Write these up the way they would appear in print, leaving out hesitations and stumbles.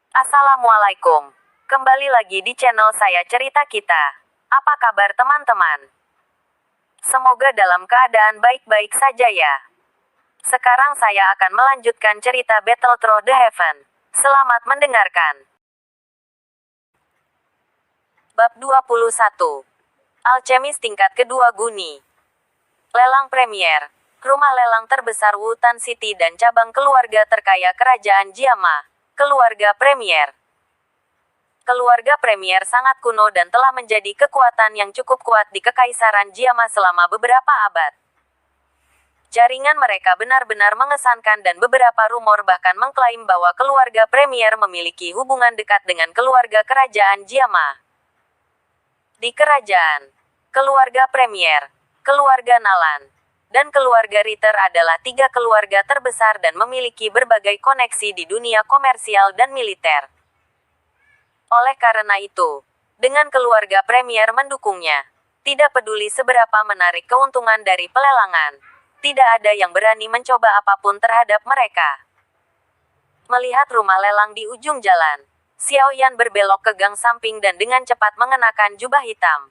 Assalamualaikum. Kembali lagi di channel saya Cerita Kita. Apa kabar teman-teman? Semoga dalam keadaan baik-baik saja ya. Sekarang saya akan melanjutkan cerita Battle Through the Heaven. Selamat mendengarkan. Bab 21. Alchemist tingkat kedua Guni. Lelang Premier. Rumah lelang terbesar Wutan City dan cabang keluarga terkaya kerajaan Jiama. Keluarga Premier. Keluarga Premier sangat kuno dan telah menjadi kekuatan yang cukup kuat di Kekaisaran Jiama selama beberapa abad. Jaringan mereka benar-benar mengesankan dan beberapa rumor bahkan mengklaim bahwa keluarga Premier memiliki hubungan dekat dengan keluarga kerajaan Jiama. Di kerajaan, keluarga Premier, keluarga Nalan, dan keluarga Ritter adalah tiga keluarga terbesar dan memiliki berbagai koneksi di dunia komersial dan militer. Oleh karena itu, dengan keluarga Premier mendukungnya, tidak peduli seberapa menarik keuntungan dari pelelangan, tidak ada yang berani mencoba apapun terhadap mereka. Melihat rumah lelang di ujung jalan, Xiao Yan berbelok ke gang samping dan dengan cepat mengenakan jubah hitam.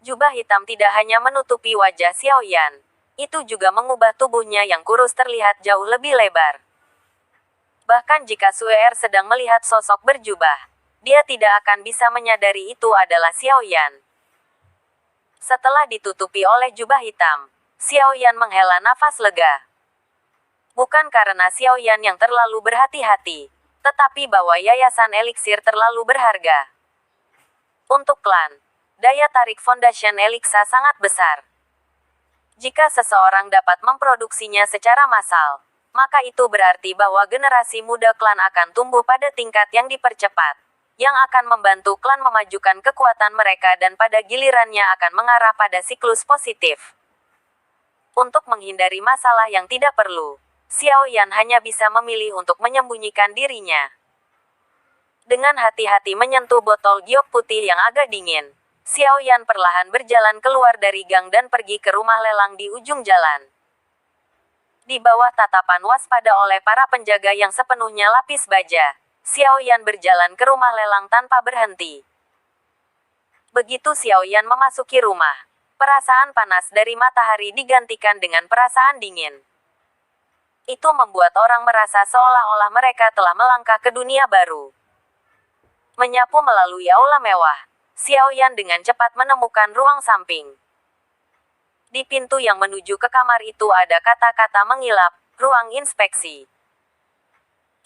Jubah hitam tidak hanya menutupi wajah Xiao Yan, itu juga mengubah tubuhnya yang kurus terlihat jauh lebih lebar. Bahkan jika Suer sedang melihat sosok berjubah, dia tidak akan bisa menyadari itu adalah Xiao Yan. Setelah ditutupi oleh jubah hitam, Xiao Yan menghela nafas lega. Bukan karena Xiao Yan yang terlalu berhati-hati, tetapi bahwa yayasan eliksir terlalu berharga. Untuk klan, daya tarik Foundation Elixa sangat besar. Jika seseorang dapat memproduksinya secara massal, maka itu berarti bahwa generasi muda klan akan tumbuh pada tingkat yang dipercepat, yang akan membantu klan memajukan kekuatan mereka dan pada gilirannya akan mengarah pada siklus positif. Untuk menghindari masalah yang tidak perlu, Xiao Yan hanya bisa memilih untuk menyembunyikan dirinya. Dengan hati-hati menyentuh botol giok putih yang agak dingin, Xiao Yan perlahan berjalan keluar dari gang dan pergi ke rumah lelang di ujung jalan. Di bawah tatapan waspada oleh para penjaga yang sepenuhnya lapis baja, Xiao Yan berjalan ke rumah lelang tanpa berhenti. Begitu Xiao Yan memasuki rumah, perasaan panas dari matahari digantikan dengan perasaan dingin. Itu membuat orang merasa seolah-olah mereka telah melangkah ke dunia baru. Menyapu melalui aula mewah, Xiao Yan dengan cepat menemukan ruang samping. Di pintu yang menuju ke kamar itu ada kata-kata mengilap, ruang inspeksi.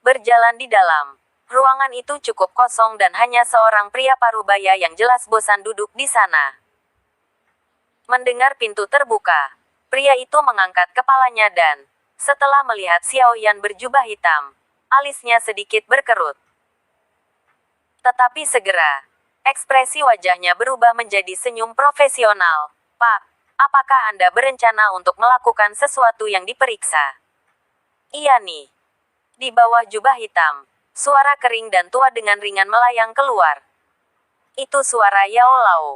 Berjalan di dalam, ruangan itu cukup kosong dan hanya seorang pria parubaya yang jelas bosan duduk di sana. Mendengar pintu terbuka, pria itu mengangkat kepalanya dan, setelah melihat Xiao Yan berjubah hitam, alisnya sedikit berkerut. Tetapi segera, ekspresi wajahnya berubah menjadi senyum profesional. Pak, apakah Anda berencana untuk melakukan sesuatu yang diperiksa? Iya nih. Di bawah jubah hitam, suara kering dan tua dengan ringan melayang keluar. Itu suara Yao Lao.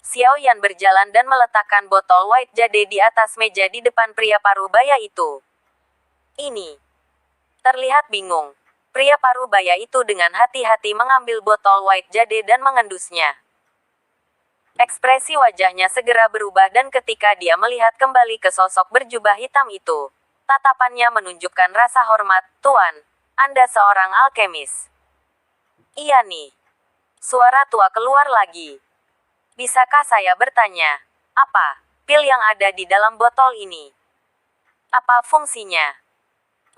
Xiao Yan berjalan dan meletakkan botol white jade di atas meja di depan pria parubaya itu. Ini. Terlihat bingung. Pria parubaya itu dengan hati-hati mengambil botol white jade dan mengendusnya. Ekspresi wajahnya segera berubah dan ketika dia melihat kembali ke sosok berjubah hitam itu, tatapannya menunjukkan rasa hormat. Tuan, Anda seorang alkemis. Iya nih. Suara tua keluar lagi. Bisakah saya bertanya, apa pil yang ada di dalam botol ini? Apa fungsinya?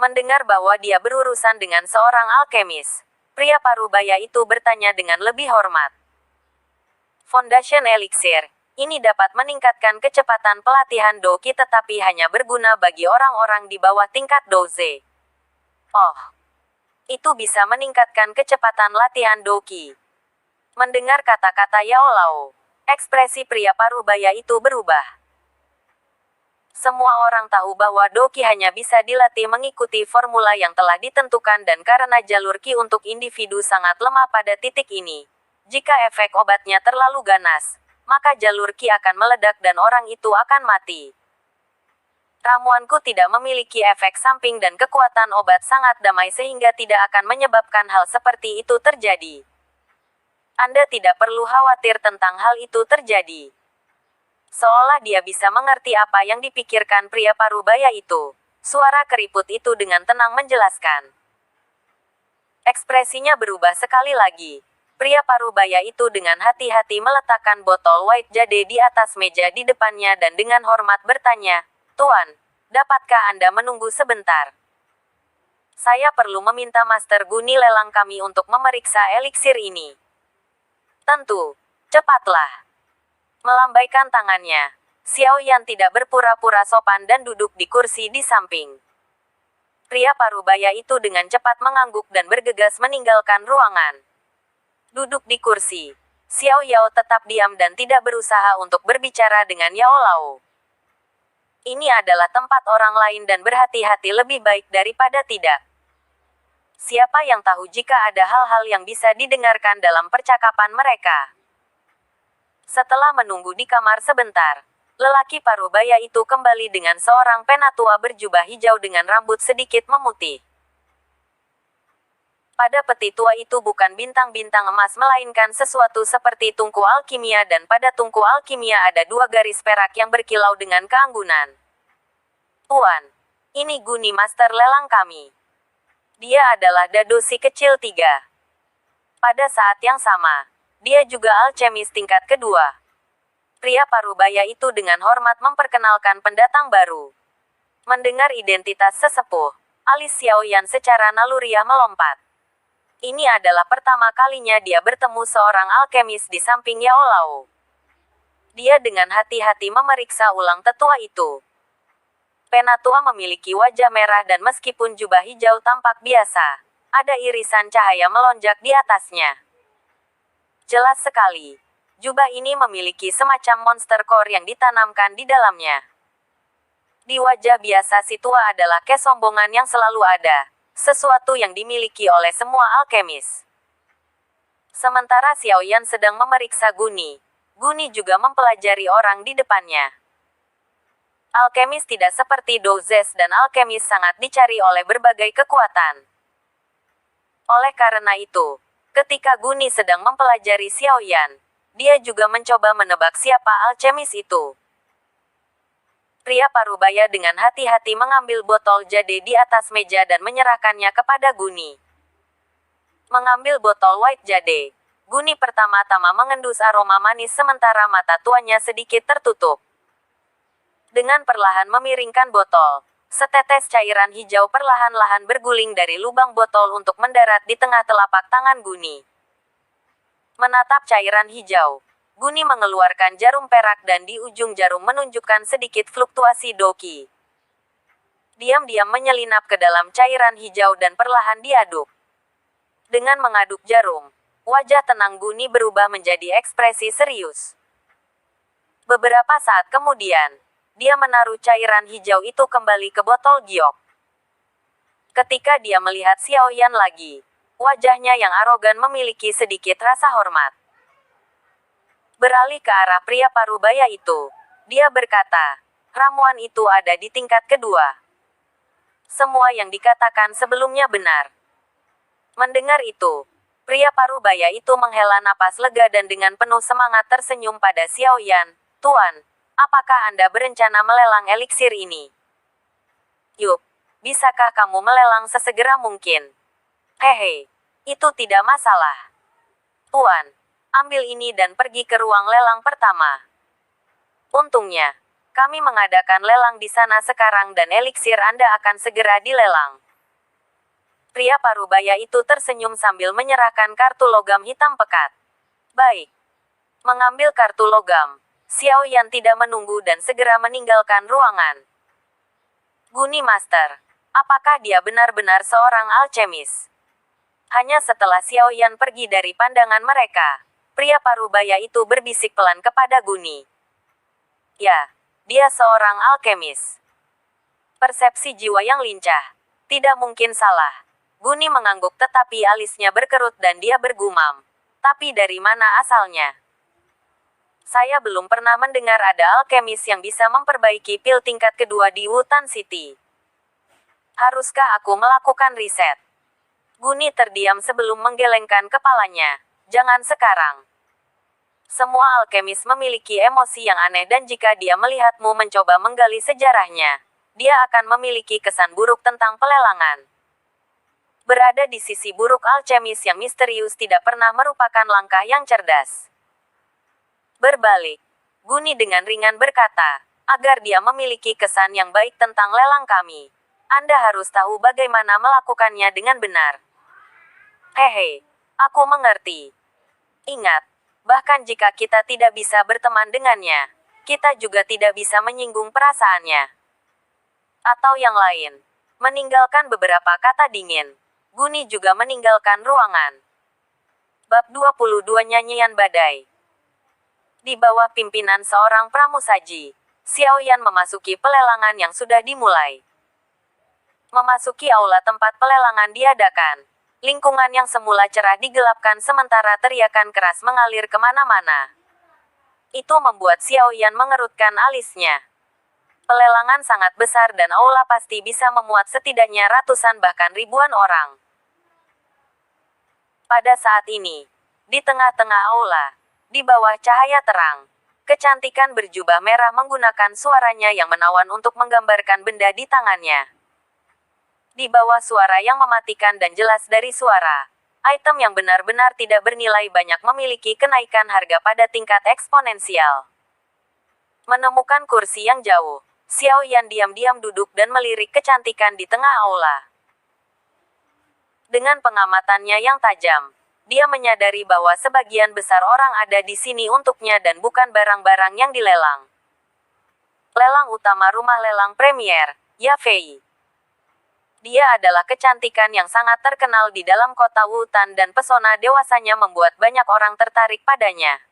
Mendengar bahwa dia berurusan dengan seorang alkemis, pria parubaya itu bertanya dengan lebih hormat. Foundation Elixir, ini dapat meningkatkan kecepatan pelatihan Doki tetapi hanya berguna bagi orang-orang di bawah tingkat Doze. Oh, itu bisa meningkatkan kecepatan latihan Doki. Mendengar kata-kata Yao Lao, ekspresi pria parubaya itu berubah. Semua orang tahu bahwa Doki hanya bisa dilatih mengikuti formula yang telah ditentukan dan karena jalur Ki untuk individu sangat lemah pada titik ini. Jika efek obatnya terlalu ganas, maka jalur Ki akan meledak dan orang itu akan mati. Ramuanku tidak memiliki efek samping dan kekuatan obat sangat damai sehingga tidak akan menyebabkan hal seperti itu terjadi. Anda tidak perlu khawatir tentang hal itu terjadi. Seolah dia bisa mengerti apa yang dipikirkan pria parubaya itu. Suara keriput itu dengan tenang menjelaskan. Ekspresinya berubah sekali lagi. Pria parubaya itu dengan hati-hati meletakkan botol white jade di atas meja di depannya dan dengan hormat bertanya, "Tuan, dapatkah Anda menunggu sebentar? Saya perlu meminta Master Guni lelang kami untuk memeriksa eliksir ini." "Tentu, cepatlah." Melambaikan tangannya, Xiao Yan tidak berpura-pura sopan dan duduk di kursi di samping. Pria parubaya itu dengan cepat mengangguk dan bergegas meninggalkan ruangan. Duduk di kursi, Xiao Yao tetap diam dan tidak berusaha untuk berbicara dengan Yao Lao. Ini adalah tempat orang lain dan berhati-hati lebih baik daripada tidak. Siapa yang tahu jika ada hal-hal yang bisa didengarkan dalam percakapan mereka. Setelah menunggu di kamar sebentar, lelaki parubaya itu kembali dengan seorang penatua berjubah hijau dengan rambut sedikit memutih. Pada peti tua itu bukan bintang-bintang emas melainkan sesuatu seperti tungku alkimia dan pada tungku alkimia ada 2 garis perak yang berkilau dengan keanggunan. "Tuan, ini Guni Master lelang kami. Dia adalah dado si kecil 3. Pada saat yang sama, dia juga alchemis tingkat kedua." Pria parubaya itu dengan hormat memperkenalkan pendatang baru. Mendengar identitas sesepuh, alis Xiao Yan secara naluriah melompat. Ini adalah pertama kalinya dia bertemu seorang alkemis di samping Yao Lao. Dia dengan hati-hati memeriksa ulang tetua itu. Penatua memiliki wajah merah dan meskipun jubah hijau tampak biasa, ada irisan cahaya melonjak di atasnya. Jelas sekali, jubah ini memiliki semacam monster core yang ditanamkan di dalamnya. Di wajah biasa si tua adalah kesombongan yang selalu ada. Sesuatu yang dimiliki oleh semua alkemis. Sementara Xiao Yan sedang memeriksa Guni, Guni juga mempelajari orang di depannya. Alkemis tidak seperti Douzes dan alkemis sangat dicari oleh berbagai kekuatan. Oleh karena itu, ketika Guni sedang mempelajari Xiao Yan, dia juga mencoba menebak siapa alkemis itu. Pria parubaya dengan hati-hati mengambil botol jade di atas meja dan menyerahkannya kepada Guni. Mengambil botol white jade, Guni pertama-tama mengendus aroma manis sementara mata tuanya sedikit tertutup. Dengan perlahan memiringkan botol, setetes cairan hijau perlahan-lahan berguling dari lubang botol untuk mendarat di tengah telapak tangan Guni. Menatap cairan hijau, Guni mengeluarkan jarum perak dan di ujung jarum menunjukkan sedikit fluktuasi doki. Diam-diam menyelinap ke dalam cairan hijau dan perlahan diaduk. Dengan mengaduk jarum, wajah tenang Guni berubah menjadi ekspresi serius. Beberapa saat kemudian, dia menaruh cairan hijau itu kembali ke botol giok. Ketika dia melihat Xiao Yan lagi, wajahnya yang arogan memiliki sedikit rasa hormat. Beralih ke arah pria parubaya itu, dia berkata, "Ramuan itu ada di tingkat kedua. Semua yang dikatakan sebelumnya benar." Mendengar itu, pria parubaya itu menghela napas lega dan dengan penuh semangat tersenyum pada Xiao Yan, "Tuan, apakah Anda berencana melelang eliksir ini?" "Yuk, bisakah kamu melelang sesegera mungkin?" "Hehe, itu tidak masalah. Tuan, ambil ini dan pergi ke ruang lelang pertama. Untungnya, kami mengadakan lelang di sana sekarang dan eliksir Anda akan segera dilelang." Pria parubaya itu tersenyum sambil menyerahkan kartu logam hitam pekat. "Baik." Mengambil kartu logam, Xiao Yan tidak menunggu dan segera meninggalkan ruangan. Guni Master, apakah dia benar-benar seorang alchemis? Hanya setelah Xiao Yan pergi dari pandangan mereka, pria parubaya itu berbisik pelan kepada Guni. "Ya, dia seorang alkemis." Persepsi jiwa yang lincah. Tidak mungkin salah. Guni mengangguk tetapi alisnya berkerut dan dia bergumam. "Tapi dari mana asalnya?" Saya belum pernah mendengar ada alkemis yang bisa memperbaiki pil tingkat kedua di Wutan City. Haruskah aku melakukan riset? Guni terdiam sebelum menggelengkan kepalanya. Jangan sekarang. Semua alkemis memiliki emosi yang aneh dan jika dia melihatmu mencoba menggali sejarahnya, dia akan memiliki kesan buruk tentang pelelangan. Berada di sisi buruk alkemis yang misterius tidak pernah merupakan langkah yang cerdas. Berbalik, Guni dengan ringan berkata, agar dia memiliki kesan yang baik tentang lelang kami, Anda harus tahu bagaimana melakukannya dengan benar. Hehe, aku mengerti. Ingat, bahkan jika kita tidak bisa berteman dengannya, kita juga tidak bisa menyinggung perasaannya. Atau yang lain, meninggalkan beberapa kata dingin. Guni juga meninggalkan ruangan. Bab 22 Nyanyian Badai. Di bawah pimpinan seorang pramusaji, Xiao Yan memasuki pelelangan yang sudah dimulai. Memasuki aula tempat pelelangan diadakan. Lingkungan yang semula cerah digelapkan sementara teriakan keras mengalir kemana-mana. Itu membuat Xiao Yan mengerutkan alisnya. Pelelangan sangat besar dan aula pasti bisa memuat setidaknya ratusan bahkan ribuan orang. Pada saat ini, di tengah-tengah aula, di bawah cahaya terang, kecantikan berjubah merah menggunakan suaranya yang menawan untuk menggambarkan benda di tangannya. Di bawah suara yang mematikan dan jelas dari suara, item yang benar-benar tidak bernilai banyak memiliki kenaikan harga pada tingkat eksponensial. Menemukan kursi yang jauh, Xiao Yan diam-diam duduk dan melirik kecantikan di tengah aula. Dengan pengamatannya yang tajam, dia menyadari bahwa sebagian besar orang ada di sini untuknya dan bukan barang-barang yang dilelang. Lelang utama rumah lelang premier, Yafei. Dia adalah kecantikan yang sangat terkenal di dalam kota Wutan dan pesona dewasanya membuat banyak orang tertarik padanya.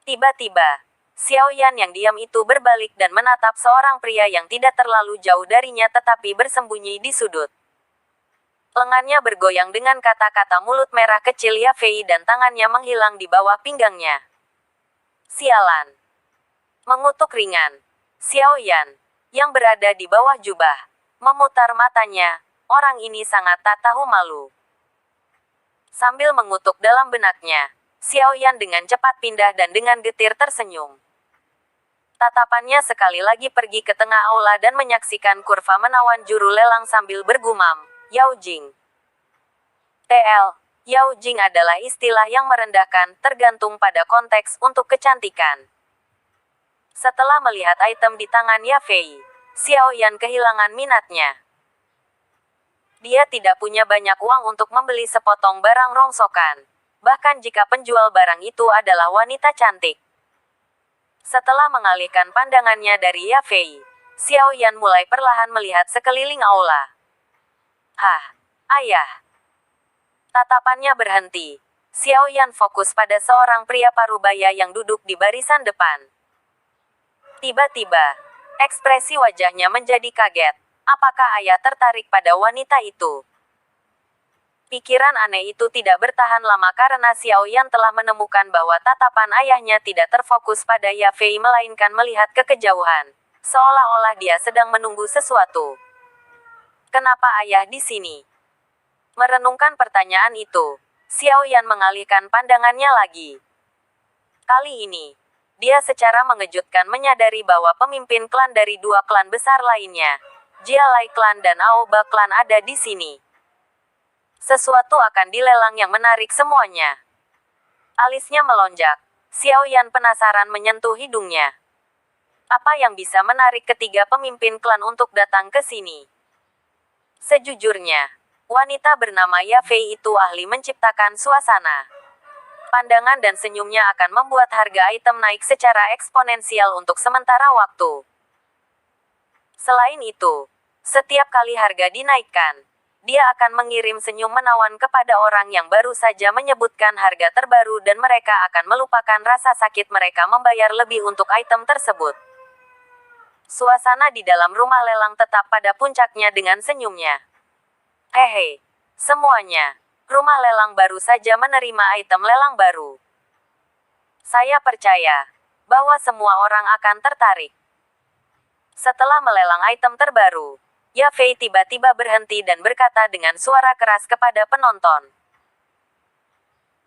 Tiba-tiba, Xiao Yan yang diam itu berbalik dan menatap seorang pria yang tidak terlalu jauh darinya tetapi bersembunyi di sudut. Lengannya bergoyang dengan kata-kata mulut merah kecil Yafei dan tangannya menghilang di bawah pinggangnya. Sialan. Mengutuk ringan. Xiao Yan, yang berada di bawah jubah, memutar matanya. Orang ini sangat tak tahu malu. Sambil mengutuk dalam benaknya, Xiao Yan dengan cepat pindah dan dengan getir tersenyum. Tatapannya sekali lagi pergi ke tengah aula dan menyaksikan kurva menawan juru lelang sambil bergumam, Yao Jing. TL, Yao Jing adalah istilah yang merendahkan, tergantung pada konteks untuk kecantikan. Setelah melihat item di tangan Yafei, Xiao Yan kehilangan minatnya. Dia tidak punya banyak uang untuk membeli sepotong barang rongsokan, bahkan jika penjual barang itu adalah wanita cantik. Setelah mengalihkan pandangannya dari Yafei, Xiao Yan mulai perlahan melihat sekeliling aula. Hah, ayah. Tatapannya berhenti. Xiao Yan fokus pada seorang pria parubaya yang duduk di barisan depan. Tiba-tiba, ekspresi wajahnya menjadi kaget. Apakah ayah tertarik pada wanita itu? Pikiran aneh itu tidak bertahan lama karena Xiao Yan telah menemukan bahwa tatapan ayahnya tidak terfokus pada Yafei melainkan melihat ke kejauhan, seolah-olah dia sedang menunggu sesuatu. Kenapa ayah di sini? Merenungkan pertanyaan itu, Xiao Yan mengalihkan pandangannya lagi. Kali ini, dia secara mengejutkan menyadari bahwa pemimpin klan dari dua klan besar lainnya, Jialai Klan dan Aoba Klan ada di sini. Sesuatu akan dilelang yang menarik semuanya. Alisnya melonjak. Xiao Yan penasaran menyentuh hidungnya. Apa yang bisa menarik ketiga pemimpin klan untuk datang ke sini? Sejujurnya, wanita bernama Yafei itu ahli menciptakan suasana. Pandangan dan senyumnya akan membuat harga item naik secara eksponensial untuk sementara waktu. Selain itu, setiap kali harga dinaikkan, dia akan mengirim senyum menawan kepada orang yang baru saja menyebutkan harga terbaru dan mereka akan melupakan rasa sakit mereka membayar lebih untuk item tersebut. Suasana di dalam rumah lelang tetap pada puncaknya dengan senyumnya. Hehe, semuanya, rumah lelang baru saja menerima item lelang baru. Saya percaya bahwa semua orang akan tertarik. Setelah melelang item terbaru, Yafei tiba-tiba berhenti dan berkata dengan suara keras kepada penonton.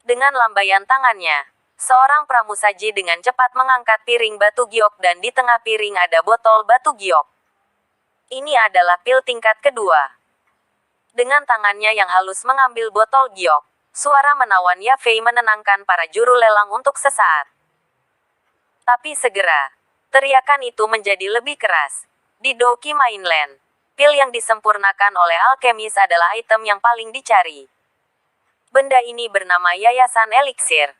Dengan lambaian tangannya, seorang pramusaji dengan cepat mengangkat piring batu giok dan di tengah piring ada botol batu giok. Ini adalah pil tingkat kedua. Dengan tangannya yang halus mengambil botol giok, suara menawan Yafei menenangkan para juru lelang untuk sesaat. Tapi segera, teriakan itu menjadi lebih keras. Di Doki Mainland, pil yang disempurnakan oleh alkemis adalah item yang paling dicari. Benda ini bernama Yayasan Eliksir.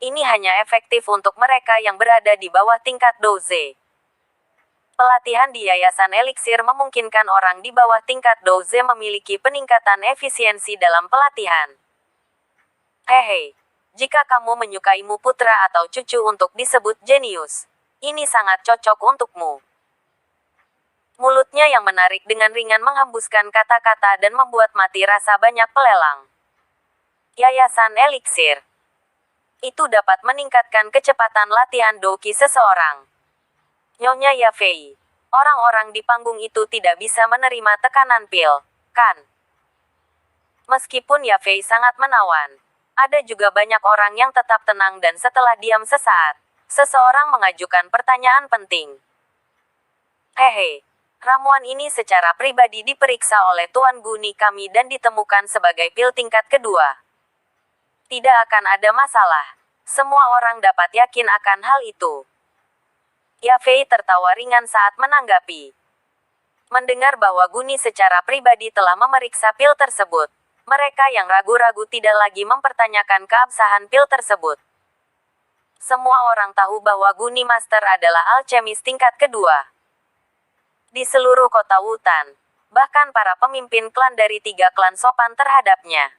Ini hanya efektif untuk mereka yang berada di bawah tingkat Douze. Pelatihan di Yayasan Eliksir memungkinkan orang di bawah tingkat Douze memiliki peningkatan efisiensi dalam pelatihan. Hehe, jika kamu menyukaimu putra atau cucu untuk disebut jenius, ini sangat cocok untukmu. Mulutnya yang menarik dengan ringan menghembuskan kata-kata dan membuat mati rasa banyak pelelang. Yayasan Eliksir. Itu dapat meningkatkan kecepatan latihan doki seseorang. Nyonya Yafei. Orang-orang di panggung itu tidak bisa menerima tekanan pil, kan? Meskipun Yafei sangat menawan, ada juga banyak orang yang tetap tenang dan setelah diam sesaat, seseorang mengajukan pertanyaan penting. Hehe. Ramuan ini secara pribadi diperiksa oleh Tuan Guni kami dan ditemukan sebagai pil tingkat kedua. Tidak akan ada masalah. Semua orang dapat yakin akan hal itu. Yafei tertawa ringan saat menanggapi. Mendengar bahwa Guni secara pribadi telah memeriksa pil tersebut, mereka yang ragu-ragu tidak lagi mempertanyakan keabsahan pil tersebut. Semua orang tahu bahwa Guni Master adalah alkemis tingkat kedua. Di seluruh kota Wutan, bahkan para pemimpin klan dari 3 klan sopan terhadapnya.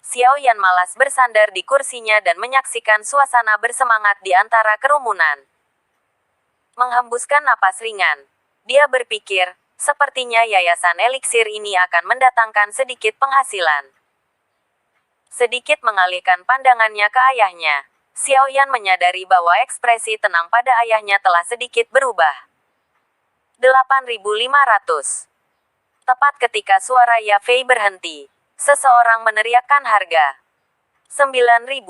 Xiao Yan malas bersandar di kursinya dan menyaksikan suasana bersemangat di antara kerumunan. Menghembuskan napas ringan, dia berpikir, sepertinya Yayasan Eliksir ini akan mendatangkan sedikit penghasilan. Sedikit mengalihkan pandangannya ke ayahnya, Xiao Yan menyadari bahwa ekspresi tenang pada ayahnya telah sedikit berubah. 8.500. Tepat ketika suara Yafei berhenti, seseorang meneriakkan harga. 9.000.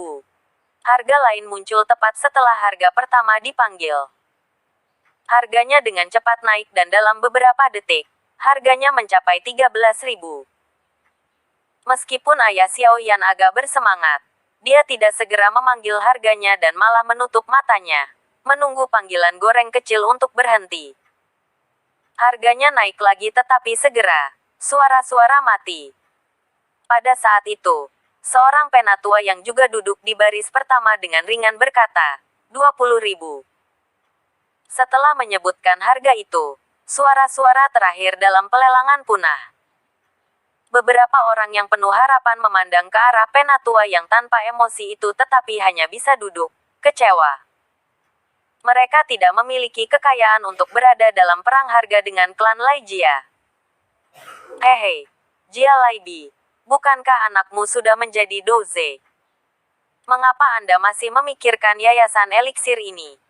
Harga lain muncul tepat setelah harga pertama dipanggil. Harganya dengan cepat naik dan dalam beberapa detik, harganya mencapai 13.000. Meskipun ayah Xiao Yan agak bersemangat, dia tidak segera memanggil harganya dan malah menutup matanya, menunggu panggilan goreng kecil untuk berhenti. Harganya naik lagi tetapi segera, suara-suara mati. Pada saat itu, seorang penatua yang juga duduk di baris pertama dengan ringan berkata, 20.000. Setelah menyebutkan harga itu, suara-suara terakhir dalam pelelangan punah. Beberapa orang yang penuh harapan memandang ke arah penatua yang tanpa emosi itu tetapi hanya bisa duduk, kecewa. Mereka tidak memiliki kekayaan untuk berada dalam perang harga dengan klan Laijia. Hehe, Jia Laibi, bukankah anakmu sudah menjadi Douze? Mengapa Anda masih memikirkan Yayasan Eliksir ini?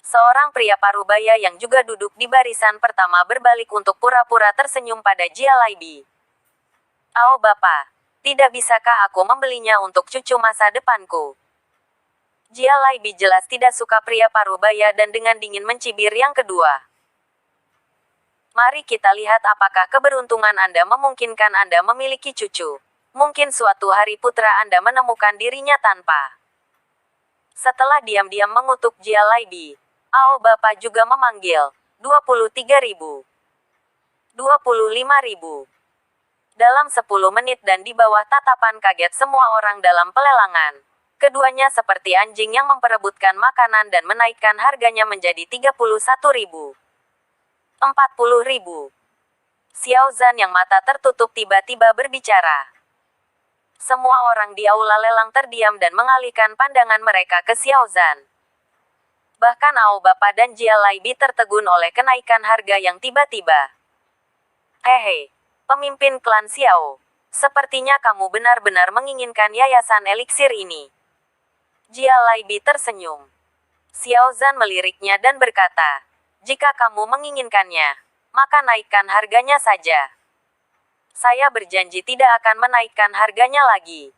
Seorang pria parubaya yang juga duduk di barisan pertama berbalik untuk pura-pura tersenyum pada Jia Laibi. Oh Bapak, tidak bisakah aku membelinya untuk cucu masa depanku? Jia Laibi jelas tidak suka pria parubaya dan dengan dingin mencibir yang kedua. Mari kita lihat apakah keberuntungan Anda memungkinkan Anda memiliki cucu. Mungkin suatu hari putra Anda menemukan dirinya tanpa. Setelah diam-diam mengutuk Jia Laibi, Ao Bapak juga memanggil, 23.000. 25.000. Dalam 10 menit dan di bawah tatapan kaget semua orang dalam pelelangan. Keduanya seperti anjing yang memperebutkan makanan dan menaikkan harganya menjadi 31.000. 40.000. Xiao Zhan yang mata tertutup tiba-tiba berbicara. Semua orang di aula lelang terdiam dan mengalihkan pandangan mereka ke Xiao Zhan. Bahkan Ao Bapa dan Jia Laibi tertegun oleh kenaikan harga yang tiba-tiba. Hehe, pemimpin klan Xiao. Sepertinya kamu benar-benar menginginkan Yayasan Eliksir ini. Jia Laibi tersenyum. Xiao Zhan meliriknya dan berkata, "Jika kamu menginginkannya, maka naikkan harganya saja. Saya berjanji tidak akan menaikkan harganya lagi."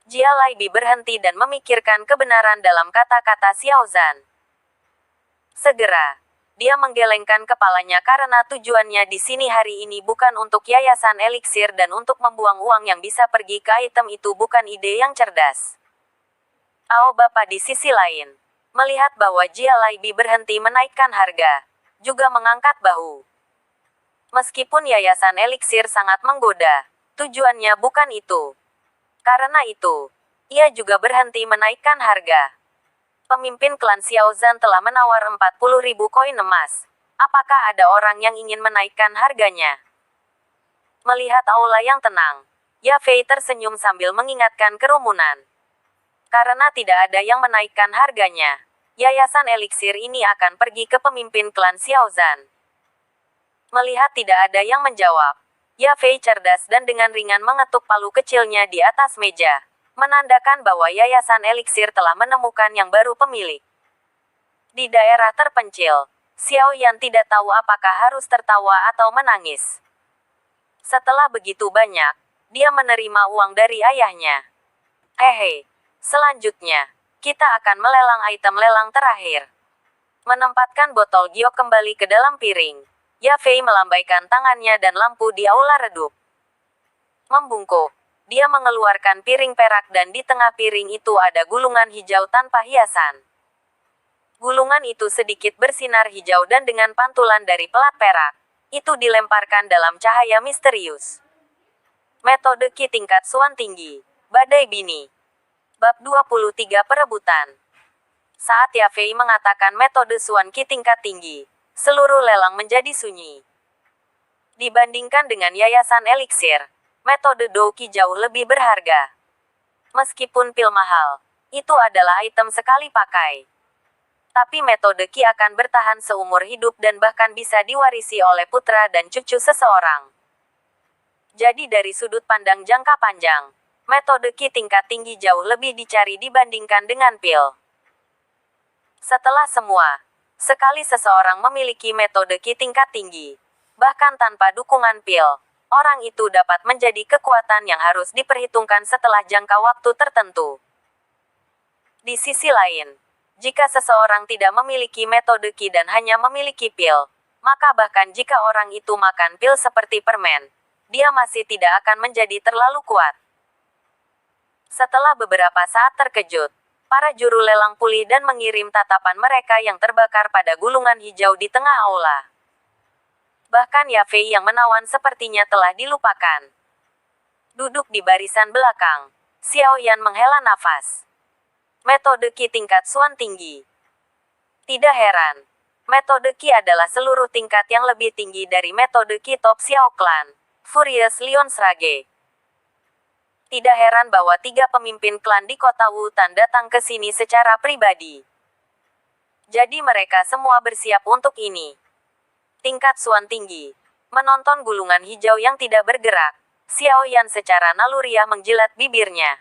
Jia Laibi berhenti dan memikirkan kebenaran dalam kata-kata Xiao Zhan. Segera, dia menggelengkan kepalanya karena tujuannya di sini hari ini bukan untuk yayasan eliksir dan untuk membuang uang yang bisa pergi ke item itu bukan ide yang cerdas. Ao Bapak di sisi lain, melihat bahwa Jia Laibi berhenti menaikkan harga, juga mengangkat bahu. Meskipun yayasan eliksir sangat menggoda, tujuannya bukan itu. Karena itu, ia juga berhenti menaikkan harga. Pemimpin klan Xiao Zhan telah menawar 40.000 koin emas. Apakah ada orang yang ingin menaikkan harganya? Melihat aula yang tenang, Ya Fei tersenyum sambil mengingatkan kerumunan. Karena tidak ada yang menaikkan harganya, yayasan eliksir ini akan pergi ke pemimpin klan Xiao Zhan. Melihat tidak ada yang menjawab, Ya Fei cerdas dan dengan ringan mengetuk palu kecilnya di atas meja, menandakan bahwa yayasan eliksir telah menemukan yang baru pemilik. Di daerah terpencil, Xiao Yan tidak tahu apakah harus tertawa atau menangis. Setelah begitu banyak, dia menerima uang dari ayahnya. Hehe, selanjutnya, kita akan melelang item lelang terakhir. Menempatkan botol giok kembali ke dalam piring, Ya Fei melambaikan tangannya dan lampu di aula redup. Membungkuk, dia mengeluarkan piring perak dan di tengah piring itu ada gulungan hijau tanpa hiasan. Gulungan itu sedikit bersinar hijau dan dengan pantulan dari pelat perak, itu dilemparkan dalam cahaya misterius. Metode Qi tingkat Suan tinggi, Badai Bini. Bab 23 Perebutan. Saat Ya Fei mengatakan metode Suan Qi tingkat tinggi, seluruh lelang menjadi sunyi. Dibandingkan dengan yayasan eliksir, metode Douqi jauh lebih berharga. Meskipun pil mahal, itu adalah item sekali pakai. Tapi metode Qi akan bertahan seumur hidup dan bahkan bisa diwarisi oleh putra dan cucu seseorang. Jadi dari sudut pandang jangka panjang, metode Qi tingkat tinggi jauh lebih dicari dibandingkan dengan pil. Setelah semua, sekali seseorang memiliki metode Qi tingkat tinggi, bahkan tanpa dukungan pil, orang itu dapat menjadi kekuatan yang harus diperhitungkan setelah jangka waktu tertentu. Di sisi lain, jika seseorang tidak memiliki metode Qi dan hanya memiliki pil, maka bahkan jika orang itu makan pil seperti permen, dia masih tidak akan menjadi terlalu kuat. Setelah beberapa saat terkejut, para juru lelang pulih dan mengirim tatapan mereka yang terbakar pada gulungan hijau di tengah aula. Bahkan Ya Fei yang menawan sepertinya telah dilupakan. Duduk di barisan belakang, Xiao Yan menghela nafas. Metode Qi tingkat Suan tinggi. Tidak heran, metode Qi adalah seluruh tingkat yang lebih tinggi dari metode Qi top Xiao Clan, Furious Lion Srage. Tidak heran bahwa 3 pemimpin klan di kota Wutan datang ke sini secara pribadi. Jadi mereka semua bersiap untuk ini. Tingkat Suan tinggi. Menonton gulungan hijau yang tidak bergerak, Xiao Yan secara naluriah menjilat bibirnya.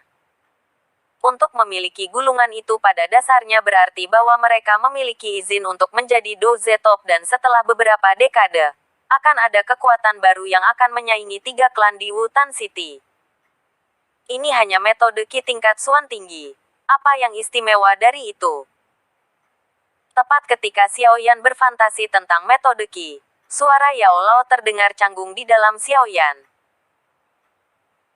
Untuk memiliki gulungan itu pada dasarnya berarti bahwa mereka memiliki izin untuk menjadi Doze Top dan setelah beberapa dekade, akan ada kekuatan baru yang akan menyaingi 3 klan di Wutan City. Ini hanya metode Qi tingkat Suan tinggi. Apa yang istimewa dari itu? Tepat ketika Xiao Yan berfantasi tentang metode Qi, suara Yao Lao terdengar canggung di dalam Xiao Yan.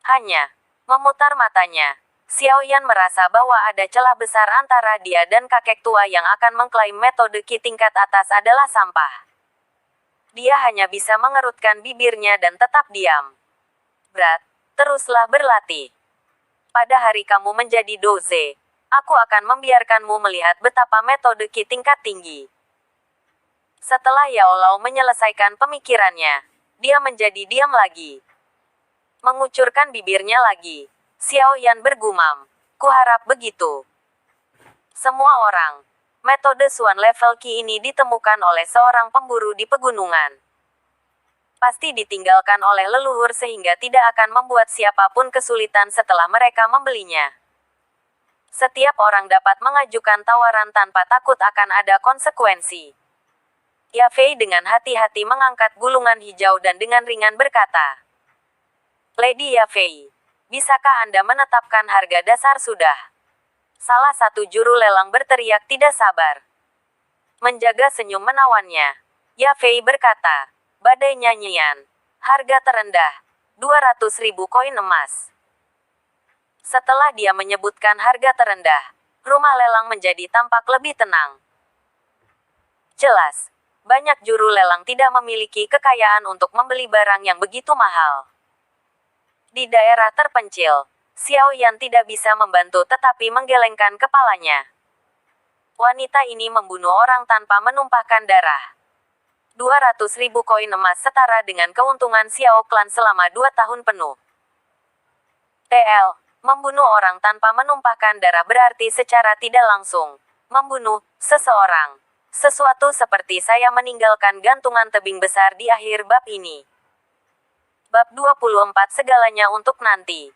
Hanya memutar matanya, Xiao Yan merasa bahwa ada celah besar antara dia dan kakek tua yang akan mengklaim metode Qi tingkat atas adalah sampah. Dia hanya bisa mengerutkan bibirnya dan tetap diam. Berat, teruslah berlatih. Pada hari kamu menjadi Doze, aku akan membiarkanmu melihat betapa metode Qi tingkat tinggi. Setelah Yao Lao menyelesaikan pemikirannya, dia menjadi diam lagi. Mengucurkan bibirnya lagi, Xiao Yan bergumam, "Kuharap begitu." Semua orang, metode Suan level Qi ini ditemukan oleh seorang pemburu di pegunungan. Pasti ditinggalkan oleh leluhur sehingga tidak akan membuat siapapun kesulitan setelah mereka membelinya. Setiap orang dapat mengajukan tawaran tanpa takut akan ada konsekuensi. Yafei dengan hati-hati mengangkat gulungan hijau dan dengan ringan berkata, Lady Yafei, bisakah Anda menetapkan harga dasar sudah? Salah satu juru lelang berteriak tidak sabar. Menjaga senyum menawannya, Yafei berkata, badai nyanyian, harga terendah, 200.000 koin emas. Setelah dia menyebutkan harga terendah, rumah lelang menjadi tampak lebih tenang. Jelas, banyak juru lelang tidak memiliki kekayaan untuk membeli barang yang begitu mahal. Di daerah terpencil, Xiao Yan tidak bisa membantu tetapi menggelengkan kepalanya. Wanita ini membunuh orang tanpa menumpahkan darah. 200.000 koin emas setara dengan keuntungan Xiao Clan selama 2 tahun penuh. TL, membunuh orang tanpa menumpahkan darah berarti secara tidak langsung membunuh seseorang. Sesuatu seperti saya meninggalkan gantungan tebing besar di akhir bab ini. Bab 24 segalanya untuk nanti.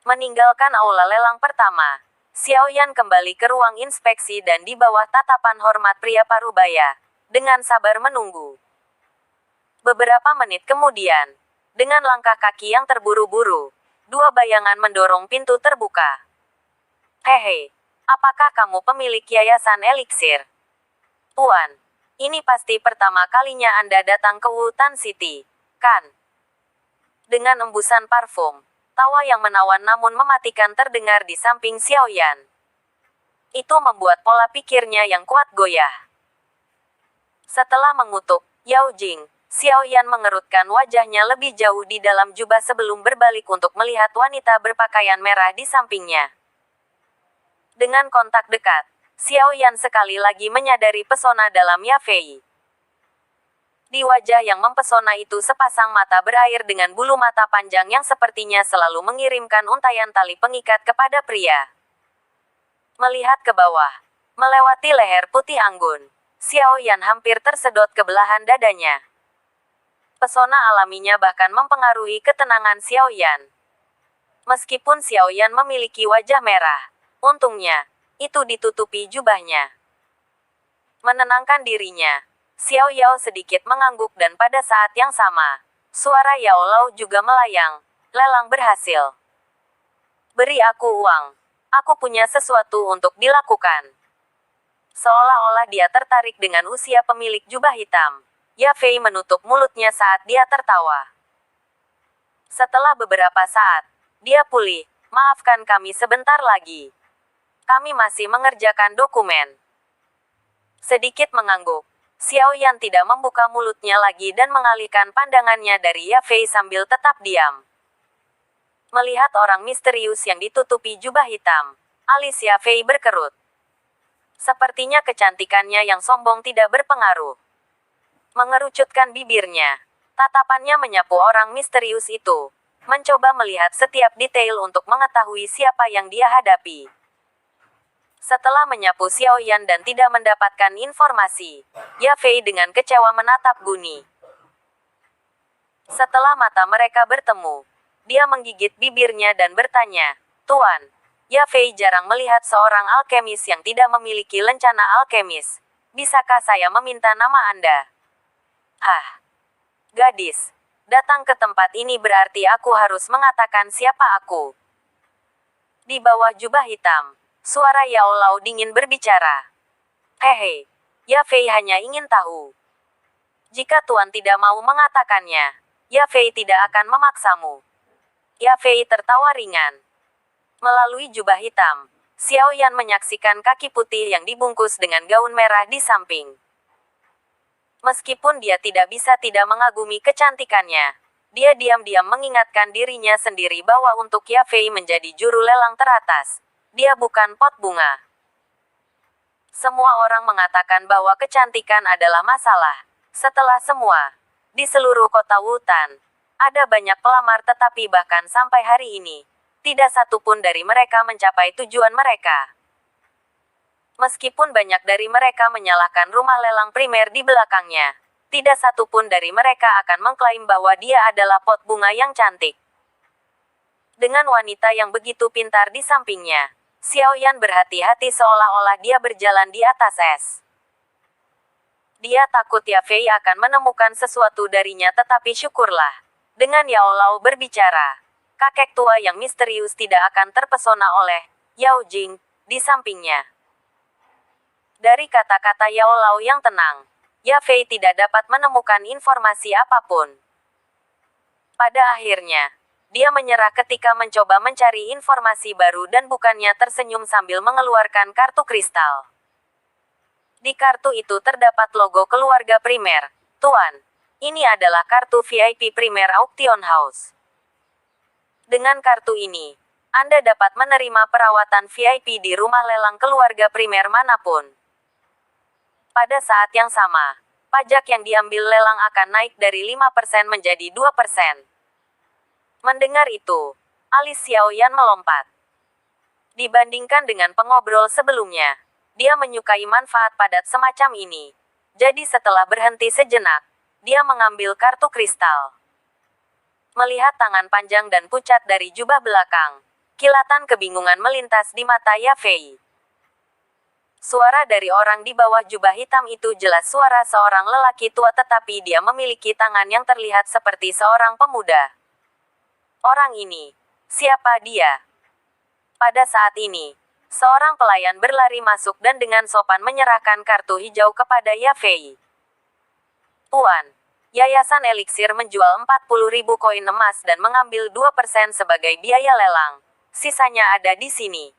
Meninggalkan aula lelang pertama, Xiao Yan kembali ke ruang inspeksi dan di bawah tatapan hormat pria parubaya, dengan sabar menunggu. Beberapa menit kemudian, dengan langkah kaki yang terburu-buru, dua bayangan mendorong pintu terbuka. Hehe, apakah kamu pemilik yayasan eliksir? Tuan, ini pasti pertama kalinya Anda datang ke Wutan City, kan? Dengan embusan parfum, tawa yang menawan namun mematikan terdengar di samping Xiao Yan. Itu membuat pola pikirnya yang kuat goyah. Setelah mengutuk Yao Jing, Xiao Yan mengerutkan wajahnya lebih jauh di dalam jubah sebelum berbalik untuk melihat wanita berpakaian merah di sampingnya. Dengan kontak dekat, Xiao Yan sekali lagi menyadari pesona dalam Yafei. Di wajah yang mempesona itu sepasang mata berair dengan bulu mata panjang yang sepertinya selalu mengirimkan untaian tali pengikat kepada pria. Melihat ke bawah, melewati leher putih anggun, Xiao Yan hampir tersedot ke belahan dadanya. Pesona alaminya bahkan mempengaruhi ketenangan Xiao Yan. Meskipun Xiao Yan memiliki wajah merah, untungnya, itu ditutupi jubahnya. Menenangkan dirinya, Xiao Yao sedikit mengangguk dan pada saat yang sama, suara Yao Lao juga melayang, lelang berhasil. Beri aku uang, aku punya sesuatu untuk dilakukan. Seolah-olah dia tertarik dengan usia pemilik jubah hitam, Yafei menutup mulutnya saat dia tertawa. Setelah beberapa saat, dia pulih, maafkan kami sebentar lagi. Kami masih mengerjakan dokumen. Sedikit mengangguk, Xiao Yan tidak membuka mulutnya lagi dan mengalihkan pandangannya dari Yafei sambil tetap diam. Melihat orang misterius yang ditutupi jubah hitam, alis Yafei berkerut. Sepertinya kecantikannya yang sombong tidak berpengaruh. Mengerucutkan bibirnya, tatapannya menyapu orang misterius itu, mencoba melihat setiap detail untuk mengetahui siapa yang dia hadapi. Setelah menyapu Xiao Yan dan tidak mendapatkan informasi, Yafei dengan kecewa menatap Guni. Setelah mata mereka bertemu, dia menggigit bibirnya dan bertanya, Tuan, Yafei jarang melihat seorang alkemis yang tidak memiliki lencana alkemis. Bisakah saya meminta nama Anda? Hah, gadis, datang ke tempat ini berarti aku harus mengatakan siapa aku. Di bawah jubah hitam, suara Yao Lao dingin berbicara. Hehe, Yafei hanya ingin tahu. Jika Tuan tidak mau mengatakannya, Yafei tidak akan memaksamu. Yafei tertawa ringan. Melalui jubah hitam, Xiao Yan menyaksikan kaki putih yang dibungkus dengan gaun merah di samping. Meskipun dia tidak bisa tidak mengagumi kecantikannya, dia diam-diam mengingatkan dirinya sendiri bahwa untuk Yafei menjadi juru lelang teratas, dia bukan pot bunga. Semua orang mengatakan bahwa kecantikan adalah masalah. Setelah semua, di seluruh kota Wutan, ada banyak pelamar tetapi bahkan sampai hari ini, tidak satupun dari mereka mencapai tujuan mereka. Meskipun banyak dari mereka menyalahkan rumah lelang primer di belakangnya, tidak satupun dari mereka akan mengklaim bahwa dia adalah pot bunga yang cantik. Dengan wanita yang begitu pintar di sampingnya, Xiaoyan berhati-hati seolah-olah dia berjalan di atas es. Dia takut Yafei akan menemukan sesuatu darinya, tetapi syukurlah. Dengan Yao Lao berbicara, kakek tua yang misterius tidak akan terpesona oleh Yao Jing di sampingnya. Dari kata-kata Yao Lao yang tenang, Yafei tidak dapat menemukan informasi apapun. Pada akhirnya, dia menyerah ketika mencoba mencari informasi baru dan bukannya tersenyum sambil mengeluarkan kartu kristal. Di kartu itu terdapat logo keluarga primer. Tuan, ini adalah kartu VIP Primer Auction House. Dengan kartu ini, Anda dapat menerima perawatan VIP di rumah lelang keluarga primer manapun. Pada saat yang sama, pajak yang diambil lelang akan naik dari 5% menjadi 2%. Mendengar itu, alis Xiaoyan melompat. Dibandingkan dengan pengobrol sebelumnya, dia menyukai manfaat padat semacam ini. Jadi setelah berhenti sejenak, dia mengambil kartu kristal. Melihat tangan panjang dan pucat dari jubah belakang, kilatan kebingungan melintas di mata Yafei. Suara dari orang di bawah jubah hitam itu jelas suara seorang lelaki tua, tetapi dia memiliki tangan yang terlihat seperti seorang pemuda. Orang ini, siapa dia? Pada saat ini, seorang pelayan berlari masuk dan dengan sopan menyerahkan kartu hijau kepada Yafei. Tuan, Yayasan Eliksir menjual 40.000 koin emas dan mengambil 2% sebagai biaya lelang. Sisanya ada di sini.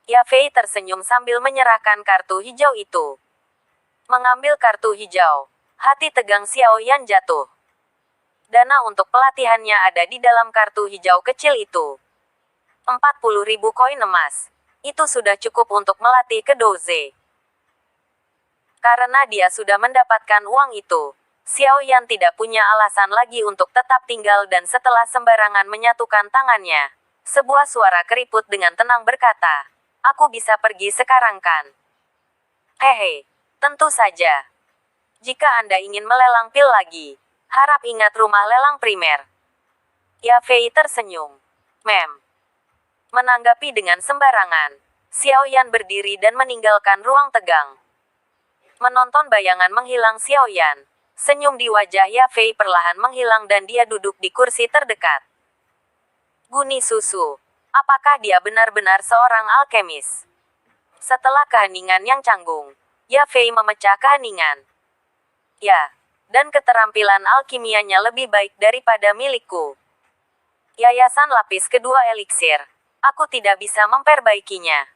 Yafei tersenyum sambil menyerahkan kartu hijau itu. Mengambil kartu hijau, hati tegang Xiaoyan jatuh. Dana untuk pelatihannya ada di dalam kartu hijau kecil itu. 40.000 koin emas. Itu sudah cukup untuk melatih ke Douze. Karena dia sudah mendapatkan uang itu, Xiaoyan tidak punya alasan lagi untuk tetap tinggal dan setelah sembarangan menyatukan tangannya, sebuah suara keriput dengan tenang berkata, "Aku bisa pergi sekarang kan?" Hehe, tentu saja. Jika Anda ingin melelang pil lagi, harap ingat rumah lelang primer. Yafei tersenyum. Mem. Menanggapi dengan sembarangan, Xiaoyan berdiri dan meninggalkan ruang tegang. Menonton bayangan menghilang Xiaoyan, senyum di wajah Yafei perlahan menghilang dan dia duduk di kursi terdekat. Guni susu. Apakah dia benar-benar seorang alkemis? Setelah keheningan yang canggung, Yafei memecah keheningan. Ya, dan keterampilan alkimianya lebih baik daripada milikku. Yayasan lapis kedua eliksir. Aku tidak bisa memperbaikinya.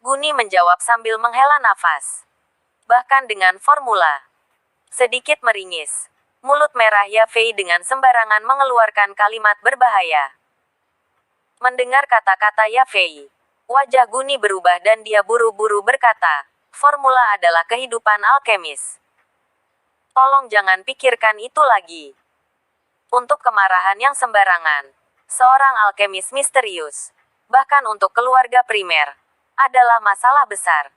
Guni menjawab sambil menghela nafas. Bahkan dengan formula. Sedikit meringis. Mulut merah Yafei dengan sembarangan mengeluarkan kalimat berbahaya. Mendengar kata-kata Yafei, wajah Guni berubah dan dia buru-buru berkata, "Formula adalah kehidupan alkemis. Tolong jangan pikirkan itu lagi." Untuk kemarahan yang sembarangan, seorang alkemis misterius, bahkan untuk keluarga primer, adalah masalah besar.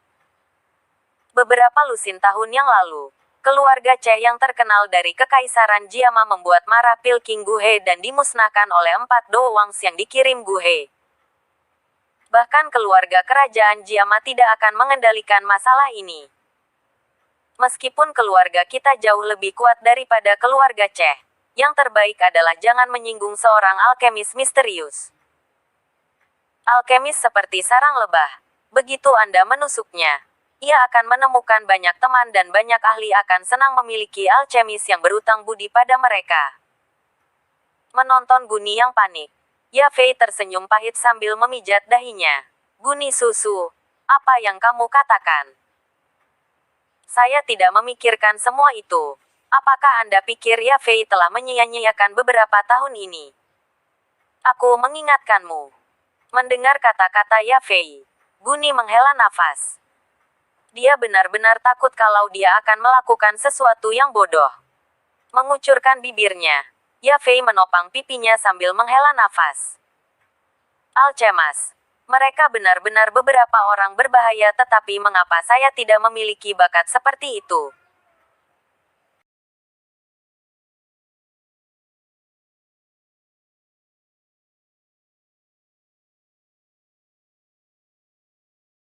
Beberapa lusin tahun yang lalu, keluarga Che yang terkenal dari Kekaisaran Jiama membuat marah pil King Guhe dan dimusnahkan oleh 4 dowangs yang dikirim Guhe. Bahkan keluarga kerajaan Jiama tidak akan mengendalikan masalah ini. Meskipun keluarga kita jauh lebih kuat daripada keluarga Che, yang terbaik adalah jangan menyinggung seorang alkemis misterius. Alkemis seperti sarang lebah. Begitu Anda menusuknya, ia akan menemukan banyak teman dan banyak ahli akan senang memiliki alkemis yang berutang budi pada mereka. Menonton Guni yang panik, Yafei tersenyum pahit sambil memijat dahinya. Guni susu, apa yang kamu katakan? Saya tidak memikirkan semua itu. Apakah Anda pikir Yafei telah menyia-nyiakan beberapa tahun ini? Aku mengingatkanmu. Mendengar kata-kata Yafei, Guni menghela nafas. Dia benar-benar takut kalau dia akan melakukan sesuatu yang bodoh. Mengucurkan bibirnya, Yafei menopang pipinya sambil menghela nafas. Alkemas. Mereka benar-benar beberapa orang berbahaya, tetapi mengapa saya tidak memiliki bakat seperti itu?